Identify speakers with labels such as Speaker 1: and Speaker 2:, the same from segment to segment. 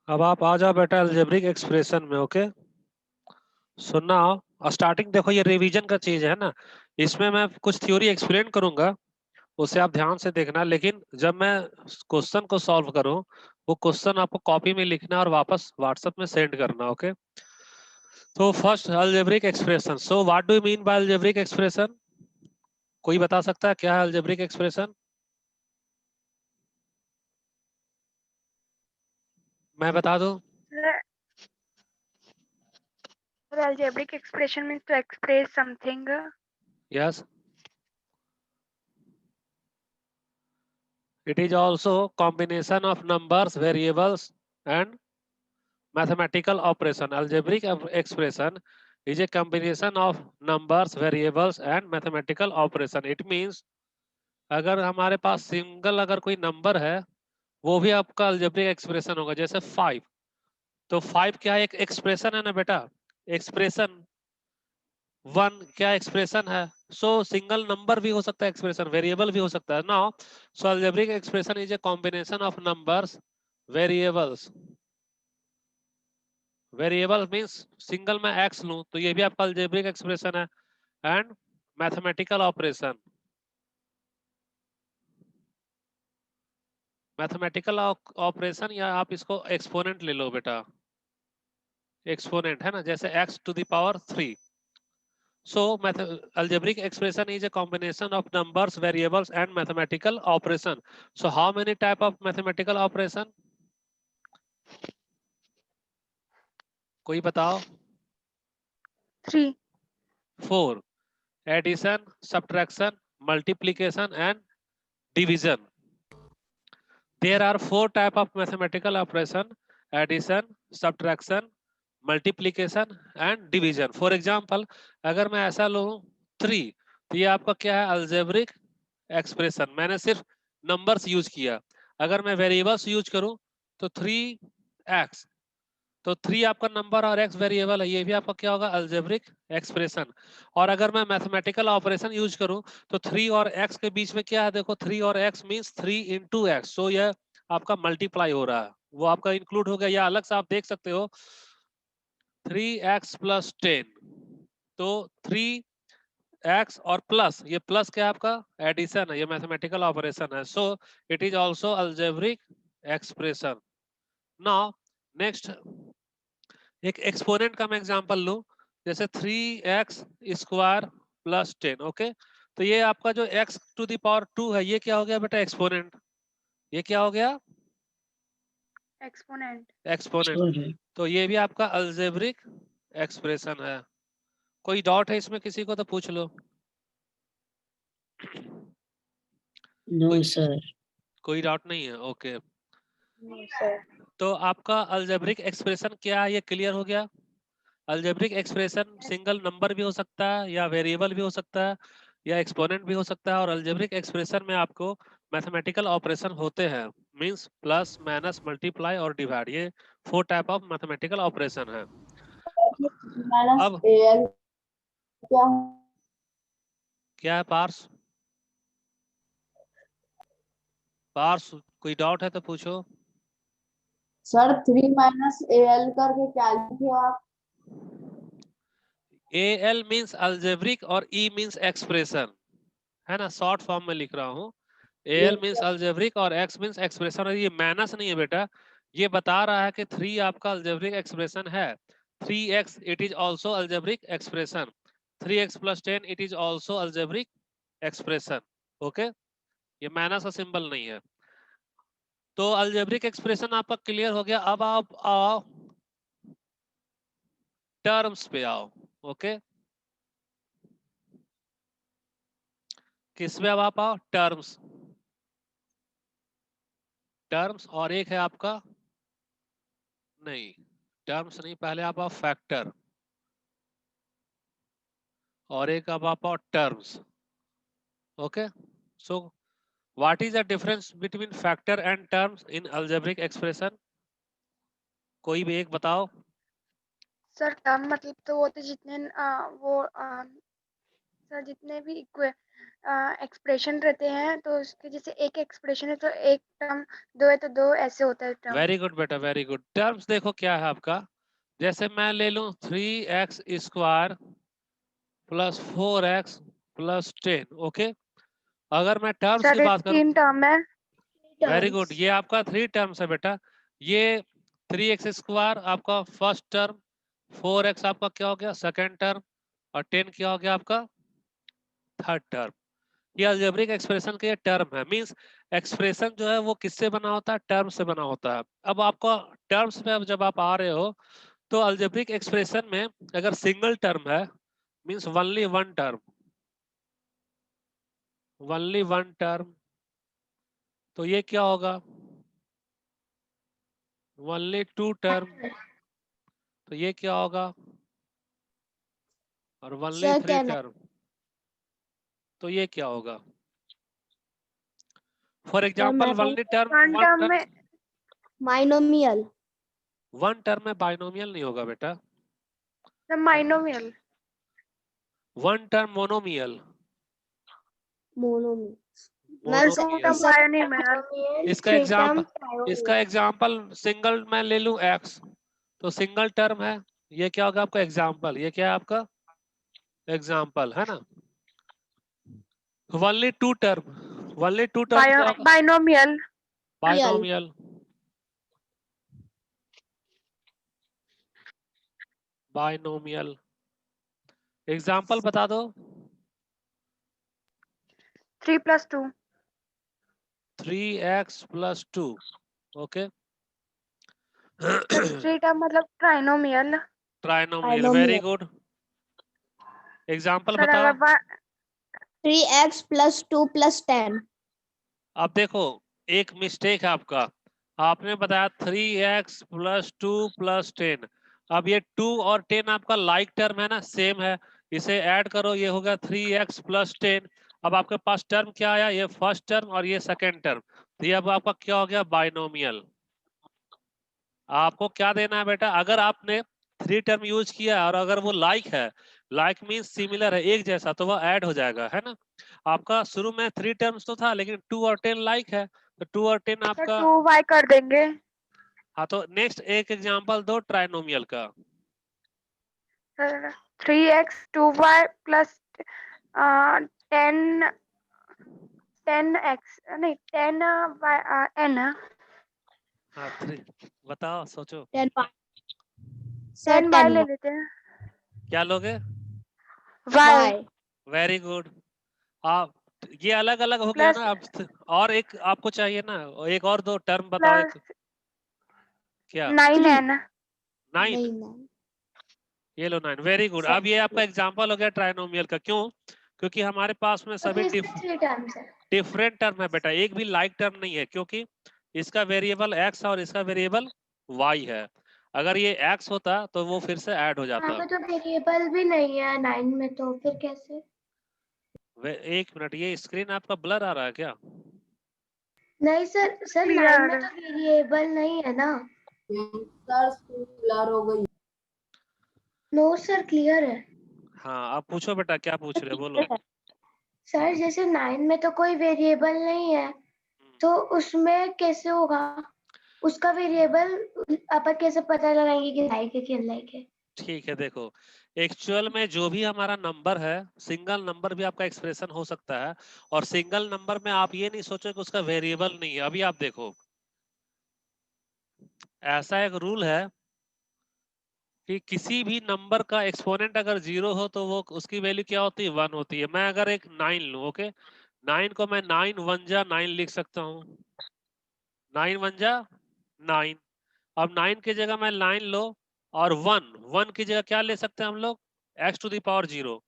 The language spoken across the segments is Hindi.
Speaker 1: अब आप आ जाओ बेटा अलजेब्रिक एक्सप्रेशन में। ओके, सुनना और स्टार्टिंग देखो, ये रिवीजन का चीज है ना। इसमें मैं कुछ थ्योरी एक्सप्लेन करूंगा, उसे आप ध्यान से देखना। लेकिन जब मैं क्वेश्चन को सॉल्व करूं, वो क्वेश्चन आपको कॉपी में लिखना और वापस व्हाट्सएप में सेंड करना। ओके, तो first algebraic expression. So what do you mean by algebraic expression? कोई बता सकता है क्या है अलजेब्रिक एक्सप्रेशन? मैं बता दूं?
Speaker 2: Sir, algebraic expression means to express something.
Speaker 1: Yes, it is also combination of numbers, variables and mathematical operation. Algebraic expression is a combination of numbers, variables and mathematical operation. It means अगर हमारे पास सिंगल अगर कोई नंबर है, वो भी आपका अलजेब्रिक एक्सप्रेशन होगा। जैसे 5, तो 5 क्या है? एक एक्सप्रेशन है ना बेटा। एक्सप्रेशन 1 क्या एक्सप्रेशन है? सो सिंगल नंबर भी हो सकता है एक्सप्रेशन, वेरिएबल भी हो सकता है ना। So algebraic expression is a combination of numbers, variables. Variable means single में एक्स लूं तो ये भी आपका अलजेब्रिक एक्सप्रेशन है। And mathematical operation, mathematical operation या आप इसको एक्सपोनेंट ले लो बेटा। एक्सपोनेंट है ना, जैसे x to the power 3। So algebraic expression is a combination of numbers, variables and mathematical operation. So how many type of mathematical operation? कोई बताओ?
Speaker 2: 3.
Speaker 1: 4: addition, subtraction, multiplication and division. There are 4 type of mathematical operation: addition, subtraction, multiplication and division. For example, अगर मैं ऐसा लूं 3, तो ये आपका क्या है? Algebraic expression. मैंने सिर्फ नंबर्स यूज किया। अगर मैं वेरिएबल्स यूज करूं तो 3x, तो 3 आपका नंबर और x वेरिएबल है, ये भी आपका क्या होगा? Algebraic expression. और अगर मैं मैथमेटिकल ऑपरेशन यूज करूं तो 3 और x के बीच में क्या है? देखो 3 और x मींस 3 इंटू एक्स। सो यह आपका मल्टीप्लाई हो रहा है, वो आपका इंक्लूड हो गया, या अलग से आप देख सकते हो 3x प्लस 10। तो 3x और प्लस, ये प्लस क्या है? आपका एडिशन है, ये मैथमेटिकल ऑपरेशन है। So it is also algebraic expression. Now next, एक एक्सपोनेंट का मैं एग्जांपल लूं, जैसे 3x स्क्वायर प्लस 10। ओके, तो ये आपका जो x टू द पावर 2 है, ये क्या हो गया बेटा? एक्सपोनेंट। ये क्या हो गया?
Speaker 2: Exponent.
Speaker 1: एक्सपोनेंट। तो ये भी आपका अलजेब्रिक एक्सप्रेशन है। कोई डाउट है इसमें किसी को तो पूछ लो।
Speaker 3: नो
Speaker 1: कोई
Speaker 3: सर।
Speaker 1: कोई डाउट नहीं है? Okay,
Speaker 2: No, sir.
Speaker 1: तो आपका अलजेब्रिक एक्सप्रेशन क्या है, ये क्लियर हो गया। अलजेब्रिक एक्सप्रेशन सिंगल नंबर भी हो सकता है, या वेरिएबल भी हो सकता है, या एक्सपोनेंट भी हो सकता है। और अलजेब्रिक एक्सप्रेशन में आपको मैथमेटिकल ऑपरेशन होते हैं, मींस प्लस, माइनस, मल्टीप्लाई और डिवाइड। ये 4 टाइप ऑफ मैथमेटिकल ऑपरेशन है।
Speaker 3: माइनस
Speaker 1: अब
Speaker 3: ए एल क्या है?
Speaker 1: क्या है पार्स? पार्स कोई डाउट है तो पूछो।
Speaker 3: सर 3 माइनस ए एल करके क्या लिखे हो आप?
Speaker 1: ए एल मीन्स अलजेब्रिक और ई मीन्स एक्सप्रेशन, है ना, शॉर्ट फॉर्म में लिख रहा हूँ। ए एल मीन्स अलजेब्रिक और एक्स मीन्स एक्सप्रेशन। और ये माइनस नहीं है बेटा, ये बता रहा है कि 3 आपका अलजेब्रिक एक्सप्रेशन है। 3x it is also algebraic expression. 3x plus 10 it is also algebraic expression. Okay, ये माइनस का सिंबल नहीं है। तो अलजेब्रिक एक्सप्रेशन आपका क्लियर हो गया। अब आप आओ टर्म्स पे आओ। ओके, किस में अब आप आओ? टर्म्स। टर्म्स और एक है आपका, नहीं टर्म्स नहीं, पहले आप आओ फैक्टर, और एक अब आप आओ terms. Okay, so what is the difference between factor and terms in algebraic expression? कोई भी एक बताओ।
Speaker 2: सर टर्म मतलब तो वो थे जितने वो सर जितने भी एक्सप्रेशन रहते हैं तो उसके जैसे एक एक्सप्रेशन है तो एक टर्म, दो है तो दो, ऐसे होता है टर्म।
Speaker 1: वेरी गुड बेटा, वेरी गुड। टर्म्स देखो क्या है आपका, जैसे मैं ले लूं 3x square plus 4x plus 10, okay. अगर मैं टर्म्स
Speaker 2: सर
Speaker 1: की
Speaker 2: ये
Speaker 1: बात करूं,
Speaker 2: 3 टर्म है।
Speaker 1: वेरी गुड, ये आपका 3 टर्म्स है बेटा। ये 3x स्क्वायर आपका फर्स्ट टर्म, 4x आपका क्या हो गया सेकंड टर्म, और 10 क्या हो गया आपका थर्ड टर्म। ये अलजेब्रिक एक्सप्रेशन का ये टर्म है, मींस एक्सप्रेशन जो है वो किससे बना होता है, टर्म से बना होता है। अब आपका टर्म्स में अब जब आप आ रहे हो तो अलजेब्रिक एक्सप्रेशन में अगर सिंगल टर्म है, means only one term, only one term, तो ये क्या होगा, ओनली टू टर्म, तो ये क्या होगा, और ओनली
Speaker 3: सर
Speaker 1: थ्री
Speaker 3: क्या
Speaker 1: टर्म, तो ये क्या होगा। For example only term,
Speaker 2: one
Speaker 1: one
Speaker 2: term
Speaker 1: term,
Speaker 2: में
Speaker 3: बाइनोमियल
Speaker 1: वन टर्म में बाइनोमियल नहीं होगा बेटा,
Speaker 2: monomial.
Speaker 1: One term monomial, monomial.
Speaker 2: Binomial.
Speaker 1: इसका एग्जाम्पल सिंगल मैं ले लूं x, तो सिंगल टर्म है, ये क्या होगा आपका एग्जाम्पल, ये क्या है आपका एग्जाम्पल, है ना। Only two term, only two term क्या होगा,
Speaker 2: बाइनोमियल।
Speaker 1: Binomial, binomial. एग्जाम्पल बता दो।
Speaker 2: 3 + 2।
Speaker 1: 3x + 2, okay.
Speaker 2: सर 3 टर्म मतलब trinomial.
Speaker 1: Trinomial, very good. Example
Speaker 2: sir
Speaker 1: बता।
Speaker 2: अगर
Speaker 3: 3x + 2 + 10
Speaker 1: अब देखो एक मिस्टेक है आपका, आपने बताया 3x + 2 + 10। अब ये 2 और 10 आपका लाइक टर्म है ना, सेम है, इसे ऐड करो, ये होगा 3x + 10। अब आपके पास टर्म क्या आया, ये फर्स्ट टर्म और ये सेकंड टर्म, तो ये अब आपका क्या हो गया बाइनोमियल। आपको क्या देना है बेटा, अगर आपने 3 टर्म यूज किया और अगर वो लाइक है, लाइक मीन्स सिमिलर है, एक जैसा, तो वो ऐड हो जाएगा, है ना। आपका शुरू में 3 टर्म्स तो था, लेकिन 2 और 10 लाइक है, तो 2 और 10
Speaker 2: सर
Speaker 1: आपका।
Speaker 2: 2y कर देंगे।
Speaker 1: हाँ, तो नेक्स्ट एक एग्जांपल दो ट्राइनोमियल का।
Speaker 2: सर 3x 2y + 10 10x नहीं 10
Speaker 1: हाँ 3, बताओ सोचो
Speaker 3: 10 सर
Speaker 2: 10y
Speaker 3: 10
Speaker 2: ले लेते हैं।
Speaker 1: क्या लोगे।
Speaker 2: y
Speaker 1: very good. आप ये अलग अलग हो गया
Speaker 2: प्लस
Speaker 1: ना अब, और एक आपको चाहिए ना, एक और दो टर्म बताओ एक।
Speaker 2: प्लस
Speaker 1: क्या
Speaker 2: 9n।
Speaker 1: 9,
Speaker 3: नहीं नहीं
Speaker 1: ये लो 9, वेरी गुड। अब ये आपका एग्जांपल हो गया ट्राइनोमियल का, क्यों, क्योंकि हमारे पास में सभी डिफरेंट टर्म है बेटा, एक भी लाइक टर्म नहीं है, क्योंकि इसका वेरिएबल x और इसका वेरिएबल y है। अगर ये x होता तो वो फिर से ऐड हो जाता।
Speaker 4: तो वेरिएबल भी नहीं है 9 में, तो फिर कैसे।
Speaker 1: एक मिनट, ये स्क्रीन आपका ब्लर आ रहा है क्या।
Speaker 4: नहीं सर, 9 में तो वेरिएबल नहीं है ना।
Speaker 3: सर स्क्रीन ब्लर हो गई।
Speaker 4: नो सर, क्लियर है।
Speaker 1: हाँ, आप पूछो बेटा, क्या पूछ रहे हो, बोलो।
Speaker 4: सर जैसे 9 में तो कोई वेरिएबल नहीं है, तो उसमें कैसे होगा, उसका वेरिएबल अपन कैसे पता लगाएंगे कि लाइक है कि अनलाइक है।
Speaker 1: ठीक है, देखो एक्चुअल में जो भी हमारा नंबर है, सिंगल नंबर भी आपका एक्सप्रेशन हो सकता है, और सिंगल नंबर में आप ये नहीं सोचो कि उसका वेरिएबल नहीं है। अभी आप देखो, ऐसा एक रूल है कि किसी भी नंबर का एक्सपोनेंट अगर 0 हो तो वो उसकी वैल्यू क्या होती है, 1 होती है। मैं अगर एक 9 लूं, ओके, 9 को मैं 9 1 जा 9 लिख सकता हूँ, 9 1 जा 9। अब 9 की जगह मैं 9 लो, और 1 1 की जगह क्या ले सकते हैं हम लोग, x⁻0,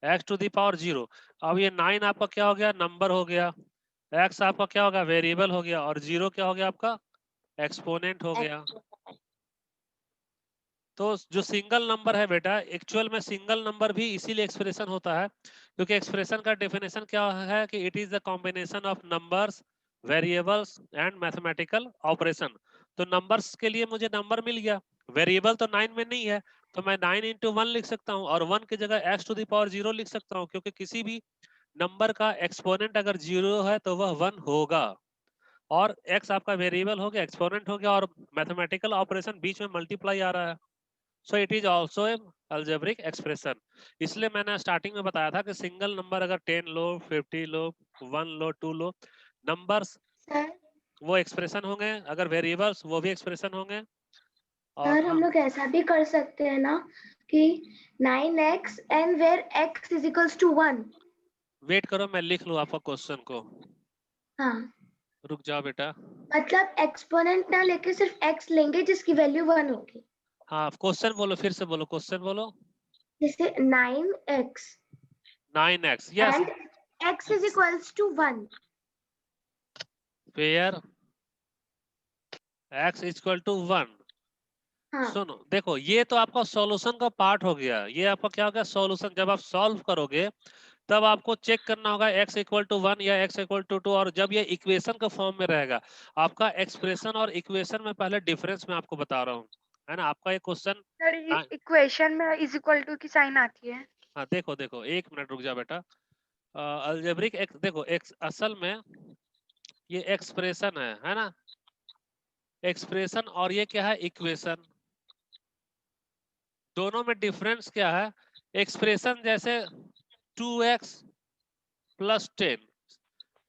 Speaker 1: x⁻0। अब ये 9 आपका क्या हो गया, नंबर हो गया, x आपका क्या होगा, वेरिएबल हो गया, और 0 क्या हो गया आपका, एक्सपोनेंट हो गया। तो जो सिंगल नंबर है बेटा, एक्चुअल में सिंगल नंबर भी इसीलिए एक्सप्रेशन होता है, क्योंकि एक्सप्रेशन का डेफिनेशन क्या है कि it is the combination of numbers, variables and mathematical operation. तो नंबर्स के लिए मुझे नंबर मिल गया, वेरिएबल तो 9 में नहीं है, तो मैं 9 into 1 लिख सकता हूँ और 1 की जगह x to the power 0 लिख सकता हूँ, क्योंकि किसी भी नंबर का एक्सपोनेंट अगर 0 है तो वह 1 होगा। और x आपका वेरिएबल हो गया, एक्सपोनेंट हो गया, और मैथमेटिकल ऑपरेशन बीच में मल्टीप्लाई आ रहा है। So it is also a algebraic expression. इसलिए मैंने स्टार्टिंग में बताया था कि सिंगल नंबर अगर 10 लो, 50 लो, 1 लो, 2 लो, नंबर्स
Speaker 4: सर
Speaker 1: वो एक्सप्रेशन होंगे, अगर वेरिएबल्स वो भी एक्सप्रेशन होंगे। और
Speaker 4: सर हम
Speaker 1: हाँ,
Speaker 4: लोग ऐसा भी कर सकते हैं ना कि 9x and where x is equals to 1।
Speaker 1: Wait करो मैं लिख लूँ आपका क्वेश्चन को,
Speaker 4: हाँ,
Speaker 1: रुक जाओ बेटा।
Speaker 4: मतलब एक्सपोनेंट ना लेके सिर्फ x लेंगे जिसकी वैल्यू 1 होगी।
Speaker 1: हाँ, क्वेश्चन बोलो, फिर से बोलो, क्वेश्चन बोलो।
Speaker 4: जैसे 9x
Speaker 1: 9x, yes,
Speaker 4: and x is equals to 1।
Speaker 1: Where x equal to 1।
Speaker 4: हाँ,
Speaker 1: सुनो देखो, ये तो आपका सॉल्यूशन का पार्ट हो गया, ये आपका क्या हो गया, सॉल्यूशन। जब आप सॉल्व करोगे तब आपको चेक करना होगा x इक्वल टू 1 या x इक्वल टू 2, और जब ये इक्वेशन का फॉर्म में रहेगा। आपका एक्सप्रेशन और इक्वेशन में पहले डिफरेंस मैं आपको बता रहा हूँ, है ना। आपका एक क्वेश्चन,
Speaker 2: सर ये इक्वेशन में इज इक्वल टू की साइन आती है।
Speaker 1: हाँ देखो देखो, एक मिनट रुक जा बेटा। अलजेब्रिक देखो, असल में ये एक्सप्रेशन है ना, एक्सप्रेशन, और ये क्या है, इक्वेशन। दोनों में डिफरेंस क्या है। एक्सप्रेशन जैसे 2x प्लस 10,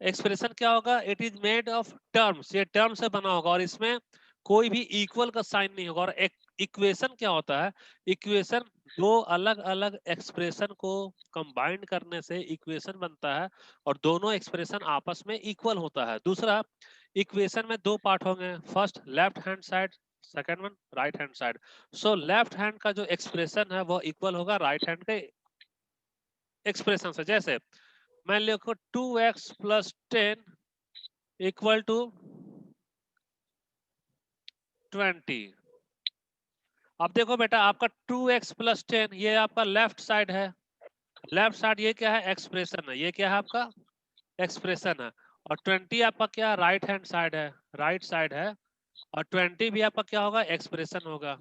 Speaker 1: एक्सप्रेशन क्या होगा, it is made of terms, ये टर्म से बना होगा और इसमें कोई भी इक्वल का साइन नहीं होगा। और इक्वेशन क्या होता है, इक्वेशन दो अलग अलग एक्सप्रेशन को कंबाइन करने से इक्वेशन बनता है, और दोनों एक्सप्रेशन आपस में इक्वल होता है। दूसरा, इक्वेशन में दो पार्ट होंगे, first left hand side, second one right hand side. So left hand का जो एक्सप्रेशन है वो इक्वल होगा राइट हैंड के एक्सप्रेशन से। जैसे मैं लिखो 2x प्लस 10 इक्वल टू 20। अब देखो बेटा, आपका 2x प्लस 10 ये आपका लेफ्ट साइड है, लेफ्ट साइड ये क्या है, एक्सप्रेशन है, ये क्या है आपका एक्सप्रेशन है। और 20 आपका क्या, राइट हैंड साइड है, राइट साइड है। और 20 भी आपका क्या होगा, एक्सप्रेशन होगा,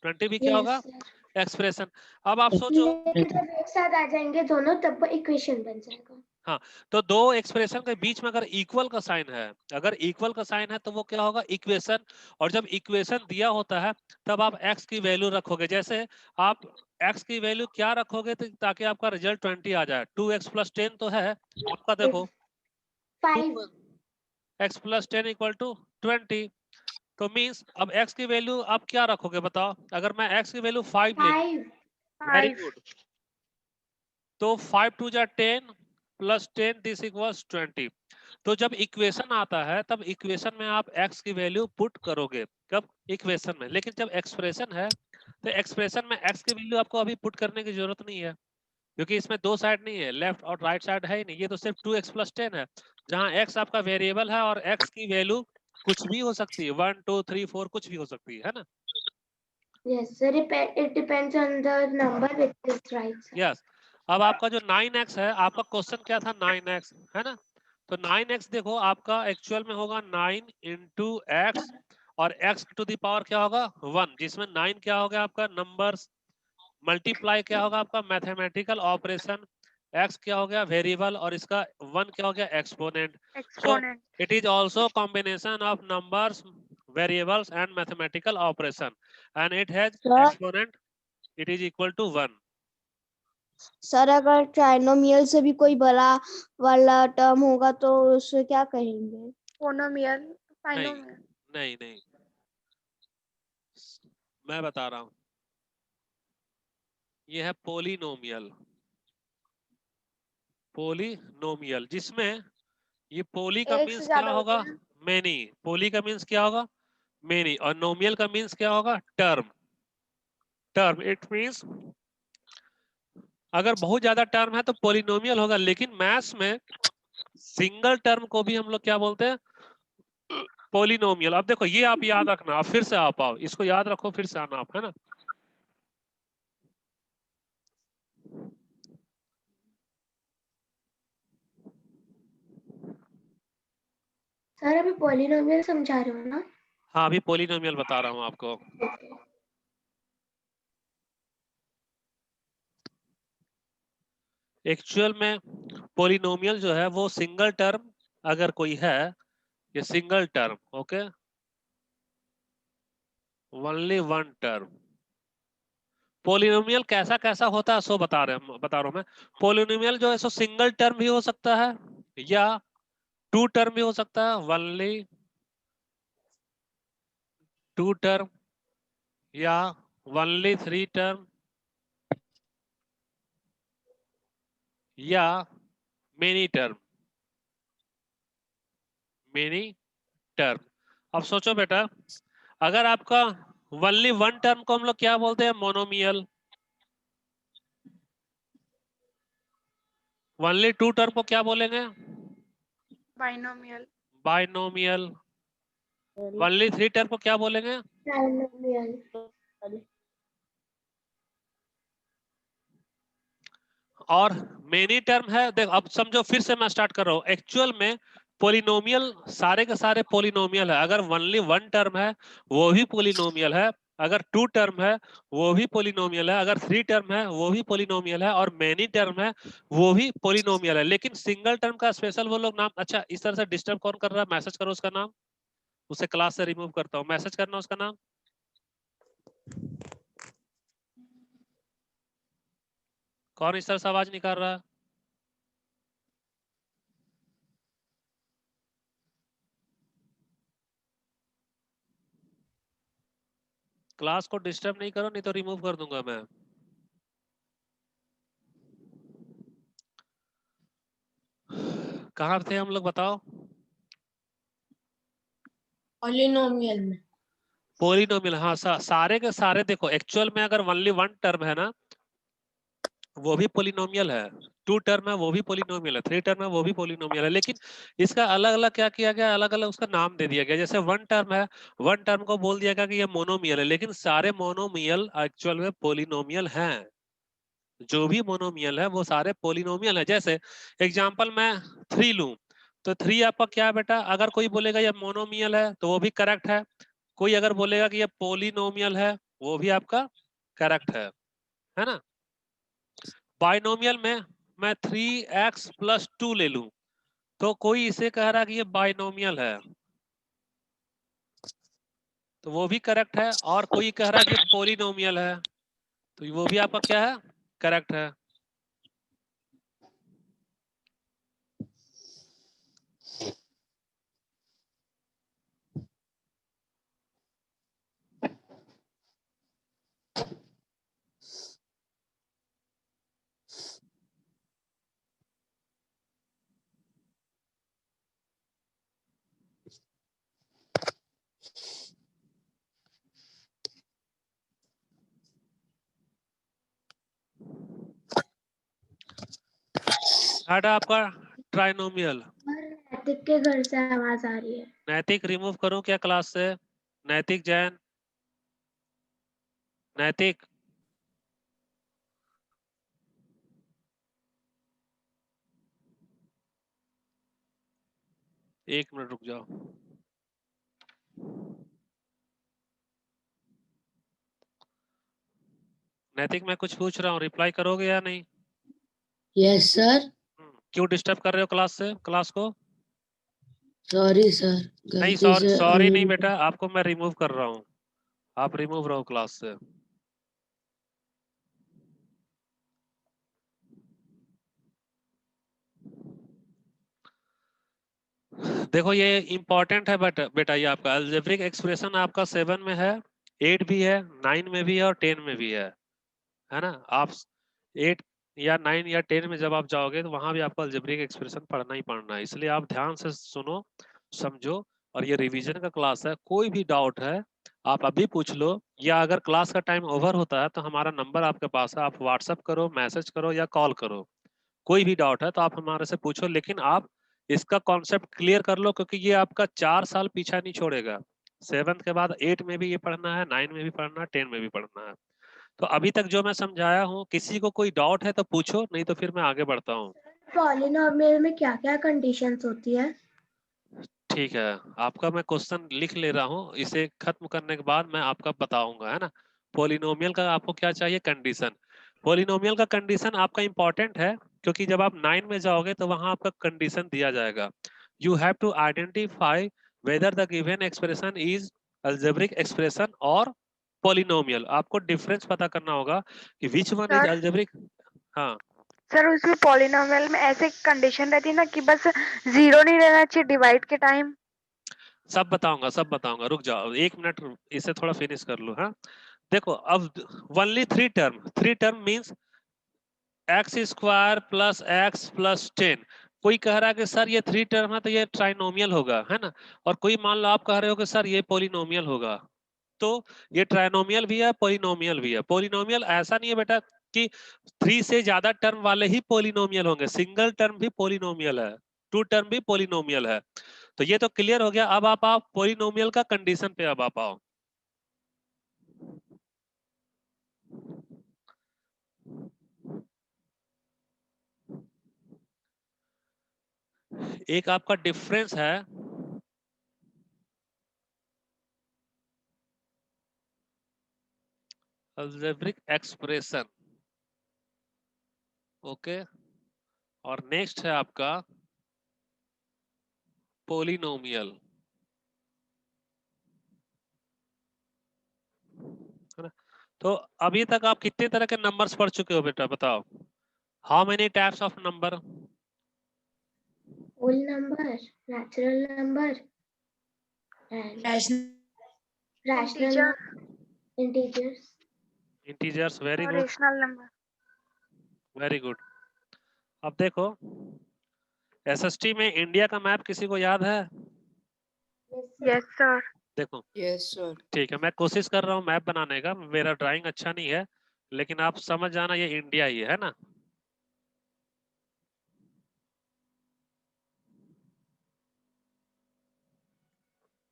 Speaker 1: 20 भी क्या होगा,
Speaker 4: यस
Speaker 1: एक्सप्रेशन। अब आप सोचो,
Speaker 4: लेकिन जब एक साथ आ जाएंगे दोनों तब वो इक्वेशन बन जाएगा।
Speaker 1: हाँ, तो दो एक्सप्रेशन के बीच में अगर इक्वल का साइन है, अगर इक्वल का साइन है तो वो क्या होगा, इक्वेशन। और जब इक्वेशन दिया होता है तब आप x की वैल्यू रखोगे। जैसे आप x की वैल्यू क्या रखोगे ताकि आपका रिजल्ट 20 आ जाए। 2x प्लस 10 तो है आपका, देखो
Speaker 4: 5
Speaker 1: 2x प्लस 10 इक्वल टू 20। तो मीन्स अब x की वैल्यू आप क्या रखोगे बताओ। अगर मैं x की वैल्यू 5 ले लूं,
Speaker 4: 5
Speaker 1: वेरी
Speaker 2: 5
Speaker 1: गुड, तो 5 2 जा 10 प्लस 10 दिस इक्वल्स 20। तो जब इक्वेशन आता है तब इक्वेशन में आप x की वैल्यू पुट करोगे, कब, इक्वेशन में। लेकिन जब एक्सप्रेशन है तो एक्सप्रेशन में x की वैल्यू आपको अभी पुट करने की जरूरत नहीं है, क्योंकि इसमें दो साइड नहीं है, लेफ्ट और राइट साइड है ही नहीं, ये तो सिर्फ 2x प्लस 10 है, जहां x आपका वेरिएबल है और x की वैल्यू कुछ भी हो सकती है, 1 2 3 4 कुछ भी हो सकती है ना।
Speaker 4: yes sir it depends on the number which is right sir।
Speaker 1: Yes, अब आपका जो 9x है, आपका क्वेश्चन क्या था, 9x है ना। तो 9x देखो आपका एक्चुअल में होगा 9 इंटू एक्स, और x टू द पावर क्या होगा 1, जिसमें 9 क्या होगा आपका नंबर्स, मल्टीप्लाई क्या होगा आपका मैथमेटिकल ऑपरेशन, x क्या हो गया वेरिएबल, और इसका 1 क्या हो गया exponent. So
Speaker 2: exponent.
Speaker 1: It is also combination of numbers, variables and mathematical operation, and it has
Speaker 3: sir
Speaker 1: exponent, it is equal to 1।
Speaker 3: Sir अगर ट्राइनोमियल से भी कोई बड़ा वाला टर्म होगा तो उसे क्या कहेंगे?
Speaker 2: पोनोमियल,
Speaker 1: नहीं
Speaker 2: बाइनोमियल।
Speaker 1: नहीं नहीं, मैं बता रहा हूं, ये है पोलिनोमियल, पोलिनोमियल, जिसमें ये पोली का
Speaker 2: एक से
Speaker 1: मीन्स क्या
Speaker 2: ज्यादा होते
Speaker 1: होगा,
Speaker 2: हैं।
Speaker 1: मेनी, पोली का मीन्स क्या होगा, मेनी, और नोमियल का मीन्स क्या होगा, टर्म। टर्म इट मीन्स अगर बहुत ज्यादा टर्म है तो पोलिनोमियल होगा, लेकिन मैथ्स में सिंगल टर्म को भी हम लोग क्या बोलते हैं, पोलिनोमियल। अब देखो ये आप याद रखना, आप फिर से आप आओ, इसको याद रखो, फिर से आना आप, है ना।
Speaker 4: सर अभी पॉलिनोमियल समझा रहे हो ना?
Speaker 1: हाँ, अभी पोलिनोमियल बता रहा हूँ आपको।
Speaker 4: Okay.
Speaker 1: एक्चुअल में पॉलिनोमियल जो है वो सिंगल टर्म अगर कोई है, ये single term, okay, only one term. Polynomial कैसा कैसा होता है सो बता रहा हूं मैं। पॉलिनोमियल जो है सो सिंगल टर्म भी हो सकता है या टू टर्म भी हो सकता है, ओनली टू टर्म या ओनली थ्री टर्म या मेनी टर्म, मेनी टर्म। अब सोचो बेटा, अगर आपका ओनली वन टर्म को हम लोग क्या बोलते हैं? मोनोमियल। ओनली टू टर्म को क्या बोलेंगे?
Speaker 2: Binomial.
Speaker 1: Binomial. Only three term को क्या बोलेंगे?
Speaker 4: ट्राइनोमियल।
Speaker 1: और मेनी टर्म है। देख अब समझो, फिर से मैं स्टार्ट कर रहा हूं। एक्चुअल में पॉलिनोमियल सारे के सारे पॉलिनोमियल है। अगर ओनली वन टर्म है वो भी पॉलिनोमियल है, अगर टू टर्म है वो भी पॉलिनोमियल है, अगर थ्री टर्म है वो भी पॉलिनोमियल है, और मेनी टर्म है वो भी पॉलिनोमियल है। लेकिन सिंगल टर्म का स्पेशल वो लोग नाम। अच्छा, इस तरह से डिस्टर्ब कौन कर रहा है? मैसेज करो उसका नाम, उसे क्लास से रिमूव करता हूँ। मैसेज करना उसका नाम। कौन इस तरह से आवाज निकाल रहा है? क्लास को डिस्टर्ब नहीं करो, नहीं तो रिमूव कर दूंगा मैं। कहाँ थे हम लोग बताओ?
Speaker 3: पॉलिनोमियल में।
Speaker 1: पॉलिनोमियल, हाँ। सारे के सारे देखो, एक्चुअल में अगर ओनली वन टर्म है ना वो भी पॉलिनोमियल है, टू टर्म है वो भी पॉलिनोमियल है, थ्री टर्म है वो भी पॉलिनोमियल है। लेकिन इसका अलग अलग क्या किया गया? अलग अलग उसका नाम दे दिया गया। जैसे वन टर्म है, वन टर्म को बोल दिया गया कि ये मोनोमियल है। लेकिन सारे मोनोमियल एक्चुअल में पॉलिनोमियल हैं। जो भी मोनोमियल है वो सारे पॉलिनोमियल है। जैसे एग्जांपल मैं थ्री लूं, तो थ्री आपका क्या है बेटा? अगर कोई बोलेगा ये मोनोमियल है तो वो भी करेक्ट है। कोई अगर बोलेगा कि ये पॉलिनोमियल है वो भी आपका करेक्ट है ना? बाइनोमियल में मैं 3x+2 ले लूं, तो कोई इसे कह रहा है कि ये बाइनोमियल है तो वो भी करेक्ट है, और कोई कह रहा है कि पॉलिनोमियल है तो वो भी आपका क्या है? करेक्ट है। थर्ड आपका ट्राइनोमियल।
Speaker 4: नैतिक के घर से आवाज आ रही है।
Speaker 1: नैतिक रिमूव करूं क्या क्लास से? नैतिक जैन, नैतिक। एक मिनट रुक जाओ। नैतिक मैं कुछ पूछ रहा हूँ, रिप्लाई करोगे या नहीं?
Speaker 3: Yes sir.
Speaker 1: क्यों डिस्टर्ब कर रहे हो क्लास को?
Speaker 3: सॉरी सर,
Speaker 1: नहीं,
Speaker 3: गलती से
Speaker 1: सॉरी नहीं बेटा, आपको मैं रिमूव कर रहा हूँ। आप रिमूव रहो क्लास से। देखो ये इंपॉर्टेंट है बेटा, ये आपका अलजेब्रिक एक्सप्रेशन आपका 7 में है, 8 भी है, 9 में भी है और 10 में भी है ना? आप 8 या 9 या 10 में जब आप जाओगे तो वहां भी आपको अलजेब्रिक एक्सप्रेशन पढ़ना ही पढ़ना है। इसलिए आप ध्यान से सुनो, समझो। और ये रिवीजन का क्लास है, कोई भी डाउट है आप अभी पूछ लो, या अगर क्लास का टाइम ओवर होता है तो हमारा नंबर आपके पास है, आप व्हाट्सअप करो, मैसेज करो या कॉल करो। कोई भी डाउट है तो आप हमारे से पूछो, लेकिन आप इसका कॉन्सेप्ट क्लियर कर लो, क्योंकि ये आपका 4 साल पीछा नहीं छोड़ेगा। 7th के बाद 8 में भी ये पढ़ना है, 9 में भी पढ़ना है, 10 में भी पढ़ना है। तो अभी तक जो मैं समझाया हूँ, किसी को कोई डाउट है तो पूछो, नहीं तो फिर मैं आगे बढ़ता हूँ।
Speaker 4: पॉलिनोमियल में क्या क्या कंडीशंस होती है?
Speaker 1: ठीक है, आपका मैं क्वेश्चन लिख ले रहा हूँ, इसे खत्म करने के बाद मैं आपका बताऊंगा, है ना? पॉलिनोमियल का आपको क्या चाहिए? कंडीशन। पॉलिनोमियल का कंडीशन आपका इंपॉर्टेंट है, क्योंकि जब आप 9 में जाओगे तो वहां आपका कंडीशन दिया जाएगा। You have to identify whether the given expression is algebraic expression और पॉलिनोमियल। आपको डिफरेंस पता करना होगा कि which one is
Speaker 2: sir
Speaker 1: algebraic. हाँ
Speaker 2: सर उसमें पॉलिनोमियल में ऐसे कंडीशन रहती है ना कि बस जीरो नहीं रहना चाहिए डिवाइड के टाइम।
Speaker 1: सब बताऊंगा, सब बताऊंगा, रुक जाओ 1 मिनट, इसे थोड़ा फिनिश कर लो। हाँ देखो, अब only 3 term means x square plus x plus 10। कोई कह रहा है कि सर ये 3 टर्म है तो ये ट्राइनोमियल होगा, है ना। और कोई मान लो आप कह रहे हो कि सर ये पॉलिनोमियल होगा। तो ये ट्राइनोमियल भी है, पॉलिनोमियल भी है। पॉलिनोमियल ऐसा नहीं है बेटा कि 3 से ज्यादा टर्म वाले ही पॉलिनोमियल होंगे, सिंगल टर्म भी पॉलिनोमियल है, 2 टर्म भी पॉलिनोमियल है। तो ये तो क्लियर हो गया। अब आप आओ पॉलिनोमियल का कंडीशन पे, अब आप आओ। एक आपका डिफरेंस है अलजेब्रिक एक्सप्रेशन, ओके, और नेक्स्ट है आपका पॉलिनोमियल, है ना। तो अभी तक आप कितने तरह के नंबर्स पढ़ चुके हो बेटा, बताओ। How many types of number?
Speaker 4: Whole number, natural number and rational
Speaker 2: integer
Speaker 4: integers.
Speaker 1: Integers, very
Speaker 2: और
Speaker 1: good,
Speaker 2: rational number.
Speaker 1: Very good. अब देखो, एसएसटी में इंडिया का मैप किसी को याद है?
Speaker 2: Yes sir.
Speaker 1: देखो,
Speaker 5: यस सर।
Speaker 1: ठीक है, मैं कोशिश कर रहा हूँ मैप बनाने का, मेरा ड्राइंग अच्छा नहीं है, लेकिन आप समझ जाना ये इंडिया ही है ना।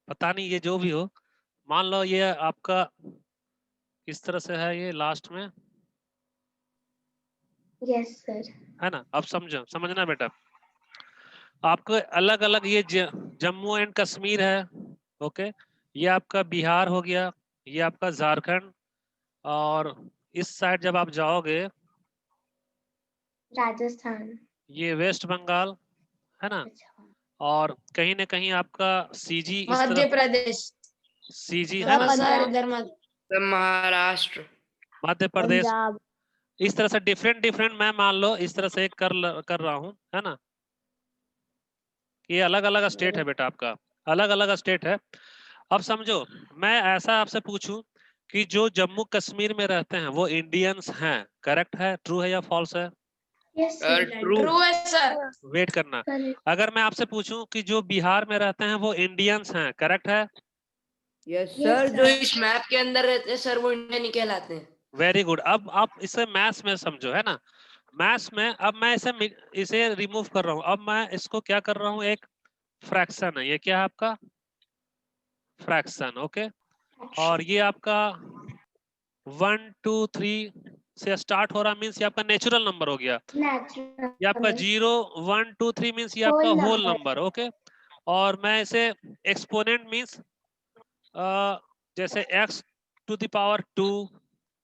Speaker 1: पता नहीं ये जो भी हो, मान लो ये आपका इस तरह से है, ये लास्ट में,
Speaker 4: यस सर।
Speaker 1: है ना। अब समझना बेटा, आपको अलग अलग ये जम्मू एंड कश्मीर है, ओके, ये आपका बिहार हो गया, ये आपका झारखंड, और इस साइड जब आप जाओगे
Speaker 4: राजस्थान।
Speaker 1: ये वेस्ट बंगाल, है ना।
Speaker 4: अच्छा।
Speaker 1: और कहीं ना कहीं आपका सीजी इस
Speaker 5: मध्य
Speaker 1: तरफ,
Speaker 5: प्रदेश।
Speaker 1: सीजी है
Speaker 3: सर
Speaker 1: ना,
Speaker 3: पंजाब,
Speaker 5: इधर महाराष्ट्र।
Speaker 1: मध्य प्रदेश।
Speaker 3: पंजाब।
Speaker 1: इस तरह से डिफरेंट डिफरेंट, मैं मान लो इस तरह से कर रहा हूँ, है ना। ये अलग अलग स्टेट है बेटा आपका, अलग अलग स्टेट है। अब समझो, मैं ऐसा आपसे पूछूं कि जो जम्मू कश्मीर में रहते हैं वो इंडियंस हैं, करेक्ट है, ट्रू है या फॉल्स है?
Speaker 4: Yes
Speaker 5: sir
Speaker 4: sir.
Speaker 5: ट्रू है सर।
Speaker 1: वेट करना।
Speaker 4: करेक्ट।
Speaker 1: अगर मैं आपसे पूछूं कि जो बिहार में रहते हैं वो इंडियंस हैं, करेक्ट है?
Speaker 5: Yes
Speaker 4: Yes,
Speaker 5: sir. जो
Speaker 4: sir.
Speaker 5: इस मैप के अंदर रहते हैं सर वो इंडियन ही कहलाते हैं।
Speaker 1: Very good. अब आप इसे मैथ्स में समझो, है ना। मैथ्स में अब मैं इसे रिमूव कर रहा हूँ, अब मैं इसको क्या कर रहा हूँ, एक फ्रैक्शन है, ये क्या है आपका फ्रैक्शन, ओके। और ये आपका 1 2 3 से स्टार्ट हो रहा मीन्स ये आपका नेचुरल नंबर हो गया।
Speaker 4: नेचुरल।
Speaker 1: ये आपका 0 1 2 3 मीन्स ये आपका
Speaker 4: Whole
Speaker 1: whole
Speaker 4: number.
Speaker 1: Number, okay. और मैं इसे एक्सपोनेंट मीन्स जैसे x टू द पावर 2,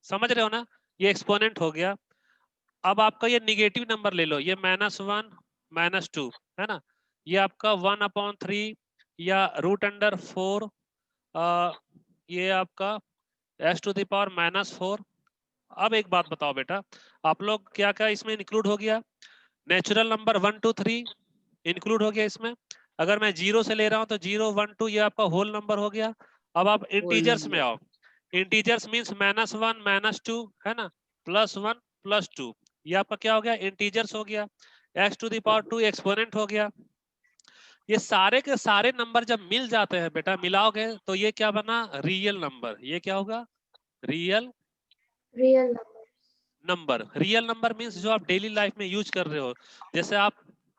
Speaker 1: समझ रहे हो ना, ये एक्सपोनेंट हो गया। अब आपका ये निगेटिव नंबर ले लो, ये -1 -2, है ना। ये आपका 1/3 या √4, ये आपका x टू द पावर -4। अब एक बात बताओ बेटा, आप लोग क्या क्या इसमें इंक्लूड हो गया? नेचुरल नंबर 1 2 3 इंक्लूड हो गया इसमें। अगर मैं 0 से ले रहा हूं तो 0 1 2 ये आपका होल नंबर हो गया। अब आप इंटीजर्स में आओ, इंटीजर्स मींस -1 -2, है ना, +1 +2, ये आपका क्या हो गया, इंटीजर्स हो गया। x to the power 2 exponent हो गया। ये सारे के सारे नंबर जब मिल जाते हैं बेटा, मिलाओगे तो ये क्या बना, रियल नंबर। ये क्या होगा, real
Speaker 4: Real number.
Speaker 1: Number. Real number means जो आप डेली लाइफ में यूज कर रहे हो, जैसे आप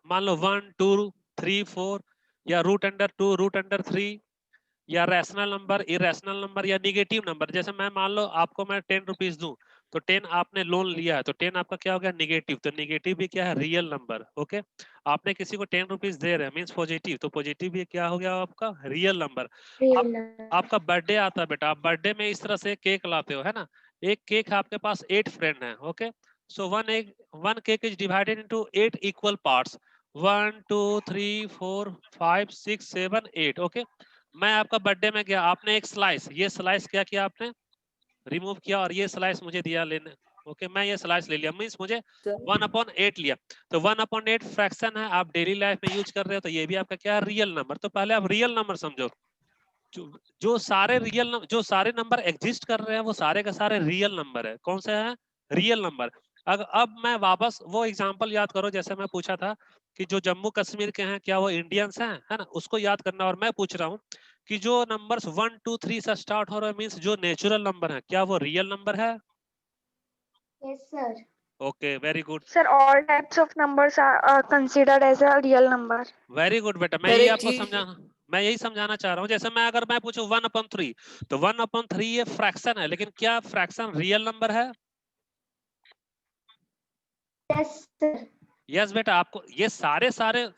Speaker 1: मान लो 1 2 3 4, या √2 √3, या रैशनल नंबर, इरेशनल नंबर, या निगेटिव नंबर। जैसे मैं मान लो आपको मैं 10 रुपीज दूं, तो 10 आपने लोन लिया है तो 10 आपका क्या हो गया, निगेटिव। तो निगेटिव भी क्या है, रियल नंबर, ओके। आपने किसी को 10 रुपीज दे रहे हैं मीन्स पॉजिटिव, तो पॉजिटिव भी क्या हो गया आपका, रियल नंबर।
Speaker 4: Real
Speaker 1: आप
Speaker 4: number.
Speaker 1: आपका बर्थडे आता है बेटा, आप बर्थडे में इस तरह से केक लाते हो, है ना, एक केक आपके पास 8 फ्रेंड है, okay, so one cake is divided into 8 equal parts, 1 2 3 4 5 6 7 8, okay. मैं आपका बर्थडे में गया, आपने एक स्लाइस, ये स्लाइस क्या किया आपने, रिमूव किया और ये स्लाइस मुझे दिया लेने, ओके, मैं ये स्लाइस ले लिया, मीन्स मुझे 1/8 लिया। तो 1/8 फ्रैक्शन है, आप डेली लाइफ में यूज कर रहे हो, तो ये भी आपका क्या है, रियल नंबर। तो पहले आप रियल नंबर समझो, जो सारे नंबर एग्जिस्ट कर रहे हैं वो सारे का सारे रियल नंबर है। कौन से हैं, रियल नंबर। अब मैं वापस वो एग्जांपल याद करो, जैसे मैं पूछा था कि जो जम्मू कश्मीर के हैं क्या वो इंडियंस हैं, है ना, उसको याद करना। और मैं पूछ रहा हूँ कि जो नंबर्स 1 2 3 से स्टार्ट हो रहे हैं, मीन्स जो नेचुरल नंबर है, क्या वो रियल नंबर है?
Speaker 4: Yes sir.
Speaker 1: Okay, very good,
Speaker 2: Sir, all types of numbers are considered as a real number.
Speaker 1: Very good बेटा। मैं
Speaker 5: सर
Speaker 1: यही
Speaker 5: एक
Speaker 1: आपको
Speaker 5: चीज,
Speaker 1: मैं यही समझाना चाह रहा हूँ। जैसे अगर मैं पूछूं 1/3, तो 1/3 ये फ्रैक्शन है, लेकिन क्या फ्रैक्शन रियल नंबर है?
Speaker 4: Yes sir.
Speaker 1: यस बेटा, आपको ये सारे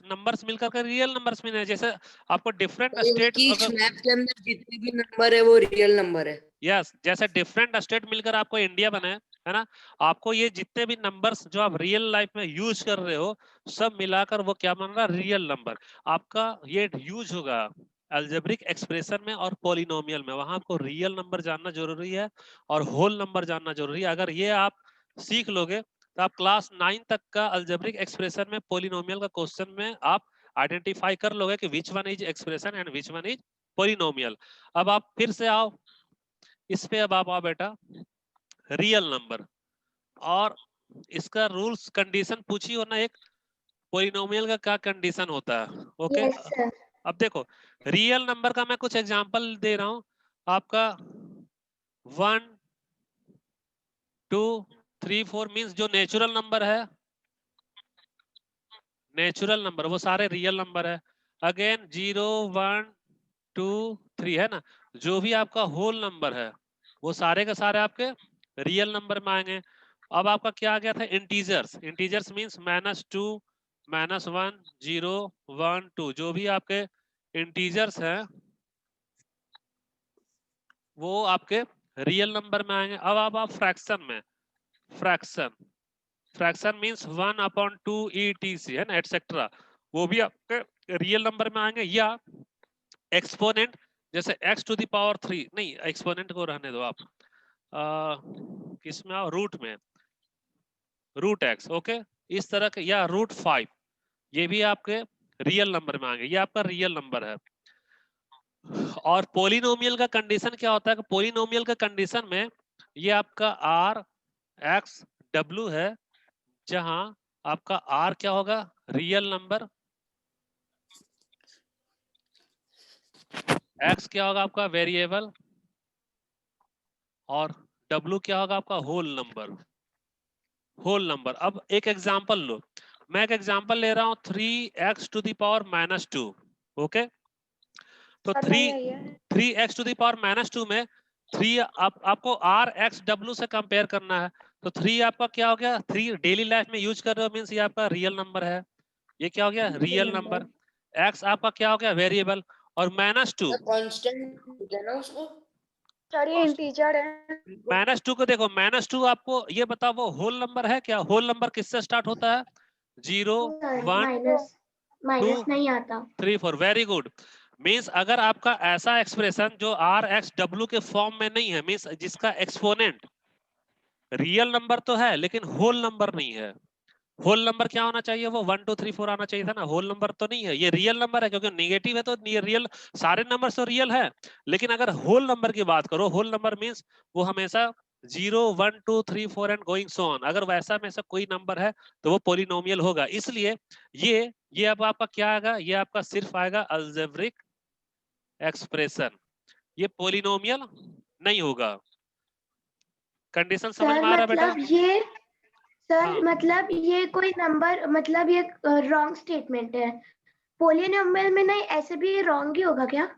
Speaker 1: नंबर्स मिलकर के रियल नंबर्स मिले हैं। जैसे आपको डिफरेंट स्टेट
Speaker 5: उसकी
Speaker 1: अगर
Speaker 5: स्नैप के अंदर जितने भी नंबर है वो रियल नंबर है।
Speaker 1: यस, जैसे डिफरेंट स्टेट मिलकर आपको इंडिया बने, है ना, आपको ये जितने भी नंबर्स जो आप रियल लाइफ में यूज कर रहे हो सब मिलाकर वो क्या बन रहा है, रियल नंबर। आपका ये यूज होगा अलजेब्रिक एक्सप्रेशन में और पॉलिनोमियल में, वहां आपको रियल नंबर जानना जरूरी है और होल नंबर जानना जरूरी है। अगर ये आप सीख लोगे तो आप क्लास 9 तक का अलजेब्रिक एक्सप्रेशन में पॉलिनोमियल का क्वेश्चन में आप आइडेंटिफाई कर लोगे कि which one is expression and which one is polynomial. अब आप फिर से आओ इस पे, अब आप आओ बेटा रियल नंबर, और इसका रूल्स कंडीशन पूछी हो ना, एक पॉलिनोमियल का क्या कंडीशन होता है, ओके।
Speaker 4: Yes sir.
Speaker 1: अब देखो रियल नंबर का मैं कुछ एग्जांपल दे रहा हूं आपका, 1 2 3 4 मींस जो नेचुरल नंबर है, नेचुरल नंबर वो सारे रियल नंबर है। अगेन 0 1 2 3 है ना, जो भी आपका होल नंबर है वो सारे के सारे आपके रियल नंबर में आएंगे। अब आपका क्या आ गया था, इंटीजर्स, इंटीजर्स मींस -2 -1 0 1 2, जो भी आपके इंटीजर्स हैं वो आपके रियल नंबर में आएंगे। अब आप फ्रैक्शन में, फ्रैक्शन फ्रैक्शन मींस 1/2 etc है ना, एटसेट्रा, वो भी आपके रियल नंबर में आएंगे। या एक्सपोनेंट, जैसे x⁻³ नहीं, एक्सपोनेंट को रहने दो आप, किसमें आओ, रूट में, √x, ओके, इस तरह के, या √5, ये भी आपके रियल नंबर में आएंगे, ये आपका रियल नंबर है। और पोलिनोमियल का कंडीशन क्या होता है कि पोलिनोमियल का कंडीशन में ये आपका r x w है, जहां आपका r क्या होगा, रियल नंबर, x क्या होगा आपका वेरिएबल, और w क्या होगा आपका होल नंबर, होल नंबर। अब एक एग्जांपल लो, मैं एक एग्जांपल ले रहा हूं 3x⁻², ओके। तो
Speaker 2: Sir, नहीं है ये।
Speaker 1: 3x⁻² में 3 आपको r(x,w) से कंपेयर करना है। तो 3 आपका क्या हो गया, 3 डेली लाइफ में यूज कर रहे हो, मींस ये आपका रियल नंबर है, ये क्या हो गया, रियल नंबर। x आपका क्या हो गया, वेरिएबल, और -2,
Speaker 5: कांस्टेंट है ना उसको।
Speaker 2: Sir, ये इंटीजर है।
Speaker 1: -2 को देखो, -2 आपको ये बताओ वो होल नंबर है क्या, होल नंबर किससे स्टार्ट होता है, 0 1
Speaker 4: माइनस
Speaker 1: 2
Speaker 4: माइनस नहीं आता।
Speaker 1: 3 4, वेरी गुड। मींस अगर आपका ऐसा एक्सप्रेशन जो r(x,w) के फॉर्म में नहीं है, मींस जिसका एक्सपोनेंट रियल नंबर तो है लेकिन होल नंबर नहीं है, होल नंबर क्या होना चाहिए, वो 1 2 3 4 आना चाहिए था ना, होल नंबर तो नहीं है, ये रियल नंबर है, क्योंकि नेगेटिव है तो ये रियल, सारे नंबर तो रियल है। लेकिन अगर होल नंबर की बात करो, होल नंबर मींस वो हमेशा 0 1 2 3 4 एंड गोइंग सो ऑन, अगर वैसा में से कोई नंबर है तो वो पॉलिनोमियल होगा। इसलिए ये अब आपका क्या आएगा, ये आपका सिर्फ आएगा अलजेब्रिक एक्सप्रेशन, ये पॉलिनोमियल नहीं होगा। कंडीशन समझ
Speaker 4: सर
Speaker 1: में आ रहा है बेटा?
Speaker 4: मतलब ये सर
Speaker 1: हाँ,
Speaker 4: मतलब ये कोई नंबर मतलब ये रॉन्ग स्टेटमेंट है। पोलिनोमियल में नहीं, ऐसे भी ये रॉन्ग ही होगा क्या?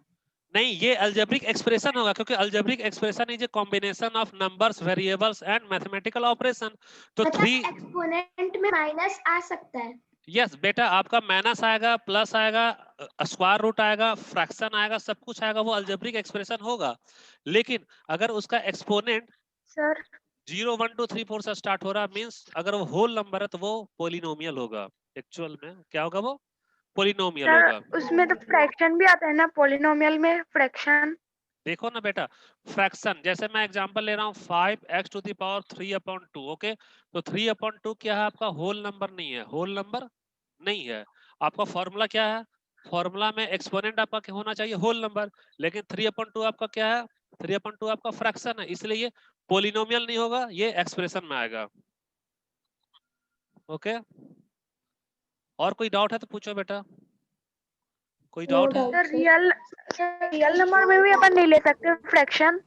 Speaker 1: नहीं, ये अलजेब्रिक एक्सप्रेशन होगा, क्योंकि algebraic expression is a combination of numbers, variables and mathematical operation. तो
Speaker 4: मतलब
Speaker 1: 3,
Speaker 4: एक्सपोनेंट में माइनस आ सकता है।
Speaker 1: यस बेटा, आपका माइनस आएगा, प्लस आएगा, स्क्वायर रूट आएगा, फ्रैक्शन आएगा, सब कुछ आएगा, वो अलजेब्रिक एक्सप्रेशन होगा। लेकिन अगर उसका एक्सपोनेंट
Speaker 2: सर
Speaker 1: 0 1 2 3 4 से स्टार्ट हो रहा मींस अगर वो होल नंबर है तो वो पोलिनोमियल होगा। एक्चुअल में क्या होगा, वो पोलिनोमियल
Speaker 2: सर
Speaker 1: होगा।
Speaker 2: उसमें तो फ्रैक्शन भी आता है ना, पॉलिनोमियल में फ्रैक्शन।
Speaker 1: देखो ना बेटा, फ्रैक्शन जैसे मैं एग्जांपल ले रहा हूँ 5x⁻³ ओके, तो 3/2 क्या है आपका, होल नंबर नहीं है, होल नंबर नहीं है। आपका फॉर्मूला क्या है, फॉर्मूला में एक्सपोनेंट आपका क्या होना चाहिए, होल नंबर, लेकिन 3/2 आपका क्या है, 3/2 आपका फ्रैक्शन है, इसलिए ये पोलिनोमियल नहीं होगा, ये एक्सप्रेशन में आएगा। ओके, और कोई डाउट है तो पूछो बेटा, कोई
Speaker 4: नो
Speaker 1: डाउट है?
Speaker 4: डाउट
Speaker 2: सर रियल नंबर में भी अपन नहीं ले सकते फ्रैक्शन?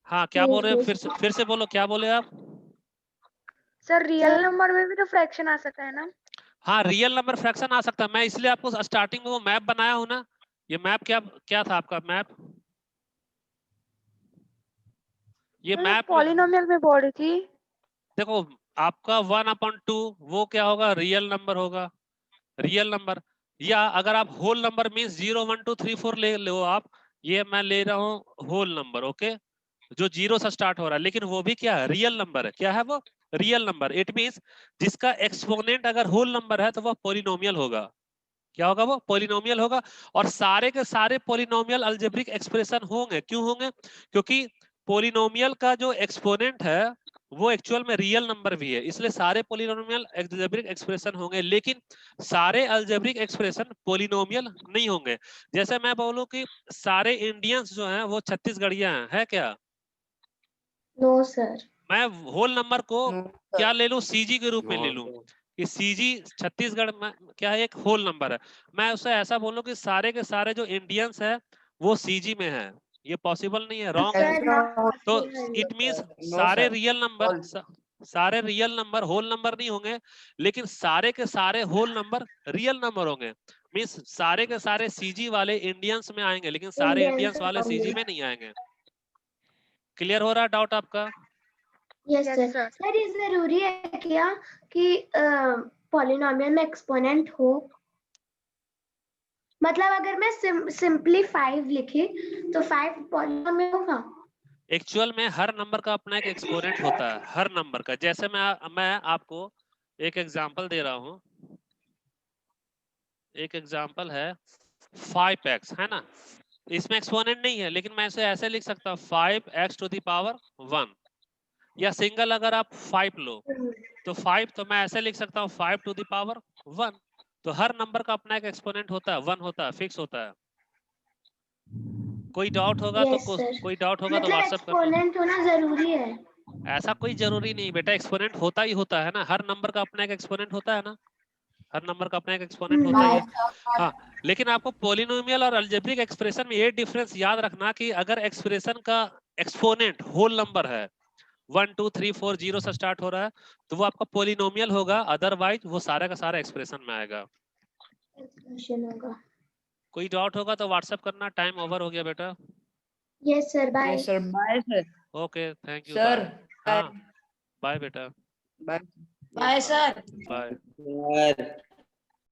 Speaker 1: हाँ क्या बोल रहे हो,
Speaker 4: Yes,
Speaker 1: फिर से बोलो, क्या बोले आप?
Speaker 2: सर रियल
Speaker 4: सर
Speaker 2: नंबर में भी तो फ्रैक्शन आ सकता है ना?
Speaker 1: हाँ रियल नंबर फ्रैक्शन आ सकता है, मैं इसलिए आपको स्टार्टिंग में वो मैप बनाया हूं ना। ये मैप क्या क्या था आपका मैप, ये मैप में
Speaker 2: पॉलिनोमियल में बोल रही थी।
Speaker 1: देखो, आपका 1/2 वो क्या होगा, रियल नंबर होगा, रियल नंबर। या अगर आप होल नंबर मीन्स 0 1 2 3 4 ले लो आप, ये मैं ले रहा हूँ होल नंबर, ओके, जो 0 से स्टार्ट हो रहा है, लेकिन वो भी क्या है, रियल नंबर है। क्या है वो, रियल नंबर। इट मीन्स जिसका एक्सपोनेंट अगर होल नंबर है तो वह पोलिनोमियल होगा। क्या होगा, वो पोलिनोमियल होगा। और सारे के सारे पोलिनोमियल अलजेब्रिक एक्सप्रेशन होंगे, क्यों होंगे, क्योंकि पोलिनोमियल का जो एक्सपोनेंट है वो एक्चुअल में रियल नंबर भी है, इसलिए सारे पोलिनोमियल अलजेब्रिक एक्सप्रेशन होंगे, लेकिन सारे अलजेब्रिक एक्सप्रेशन पोलिनोमियल नहीं होंगे। जैसे मैं बोलूं कि सारे इंडियंस जो हैं वो छत्तीसगढ़िया हैं, है क्या,
Speaker 4: नो सर
Speaker 1: मैं होल नंबर को
Speaker 5: नो
Speaker 1: क्या
Speaker 5: सर।
Speaker 1: ले लूं, सीजी के रूप में ले लूं कि सीजी छत्तीसगढ़ में क्या है, एक होल नंबर है। मैं उससे ऐसा बोलूं कि सारे के सारे जो इंडियंस है वो सीजी में है, ये पॉसिबल नहीं है, रॉन्ग है।
Speaker 4: सर नॉट
Speaker 1: तो
Speaker 4: पॉसिबल
Speaker 1: इट मींस
Speaker 5: नो
Speaker 1: सारे
Speaker 5: सर,
Speaker 1: रियल नंबर,
Speaker 5: फॉल्स।
Speaker 1: सारे रियल नंबर होल नंबर नहीं होंगे, लेकिन सारे के सारे होल नंबर रियल नंबर होंगे। मींस सारे के सारे सीजी वाले इंडियंस में आएंगे, लेकिन सारे
Speaker 4: इंडियंस
Speaker 1: इंडियंस वाले सीजी
Speaker 4: होंगे।
Speaker 1: में नहीं आएंगे। क्लियर हो रहा है डाउट आपका?
Speaker 4: Yes
Speaker 2: yes
Speaker 4: sir
Speaker 2: sir.
Speaker 4: Sir ये जरूरी है क्या कि पॉलिनोमियल में एक्सपोनेंट हो? मतलब अगर मैं सिंपली 5 लिखी तो 5 पॉलिनोमियल होगा?
Speaker 1: एक्चुअल में हर नंबर का अपना एक एक्सपोनेंट होता है, हर नंबर का। जैसे मैं आपको एक एग्जांपल दे रहा हूं, एक एग्जांपल है 5x, है ना, इसमें एक्सपोनेंट नहीं है, लेकिन मैं इसे ऐसे लिख सकता हूँ 5x⁻1। या सिंगल अगर आप 5 लो तो 5, तो मैं ऐसे लिख सकता हूँ 5⁻1। तो हर नंबर का अपना एक एक्सपोनेंट होता है, 1 होता है, फिक्स होता है। कोई डाउट होगा तो
Speaker 4: यस सर
Speaker 1: कोई डाउट होगा तो
Speaker 4: मतलब
Speaker 1: व्हाट्सएप करना।
Speaker 4: एक्सपोनेंट होना जरूरी है?
Speaker 1: ऐसा कोई जरूरी नहीं बेटा, एक्सपोनेंट होता ही होता है ना, हर नंबर का अपना एक एक्सपोनेंट होता है ना, हर नंबर का अपना एक एक्सपोनेंट होता ही है। हाँ, लेकिन आपको पोलिनोमियल और अलजेब्रिक एक्सप्रेशन में ये डिफरेंस याद रखना कि अगर एक्सप्रेशन का एक्सपोनेंट होल नंबर है, 1 2 3 4 0 से स्टार्ट हो रहा है, तो वो आपका पोलिनोमियल होगा, अदरवाइज वो सारा का सारा एक्सप्रेशन में आएगा।
Speaker 4: क्वेश्चन होगा।
Speaker 1: कोई डाउट होगा तो व्हाट्सएप करना, टाइम ओवर हो गया बेटा।
Speaker 4: Yes sir bye.
Speaker 5: Yes sir, bye sir.
Speaker 1: Okay, thank you,
Speaker 5: sir
Speaker 1: bye. हाँ, बाय बेटा,
Speaker 5: bye.
Speaker 6: Bye sir.
Speaker 1: Bye.
Speaker 5: Sir